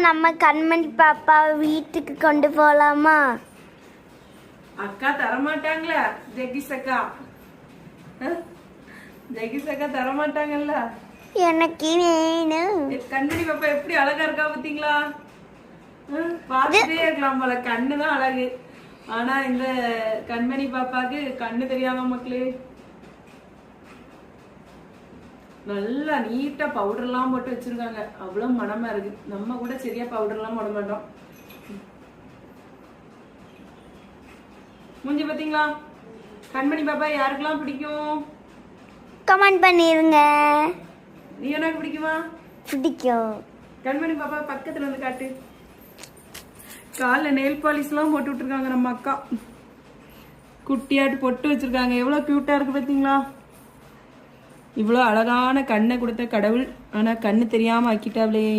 நம்ம கண்மணி பாப்பா வீட்டுக்கு கொண்டு போலாமா? அக்கா தரமாட்டாங்களா? ஜெகிஸ் அக்கா தரமாட்டாங்கல்ல. எனக்கு வேணும். கண்மணி பாப்பா எப்படி அழகா இருக்கா பாத்தீங்களா? பார்த்துட்டே இருக்கலாம் போல. கண்ணுதான் அழகு. ஆனா இந்த கண்மணி பாப்பாக்கு கண்ணு தெரியாம மக்களே. நல்லா நீட்டா பவுடர் எல்லாம் போட்டு வச்சிருக்காங்க. அவ்வளவு மனமா இருக்கு. நம்ம கூட சரியா பவுடர் எல்லாம் போட மாட்டோம். மூஞ்சி பாத்தீங்களா? கண்மணி பாப்பா யாருக்கெல்லாம் பிடிக்கும்? கமெண்ட் பண்ணிருங்க. நீ எனக்கு பிடிக்குமா? பிடிக்கும். கண்மணி பாப்பா பக்கத்துல வந்து காட்டு. கால்ல நெயில் பாலிஷ் எல்லாம் போட்டு விட்டுருக்காங்க நம்ம அக்கா. குட்டியாட்டு பொட்டு வச்சிருக்காங்க. எவ்வளவு கியூட்டா இருக்கு பாத்தீங்களா? இவ்வளவு அழகான கண்ணை கொடுத்த கடவுள். ஆனா கண்ணு தெரியாம ஆக்கிட்டாங்களே.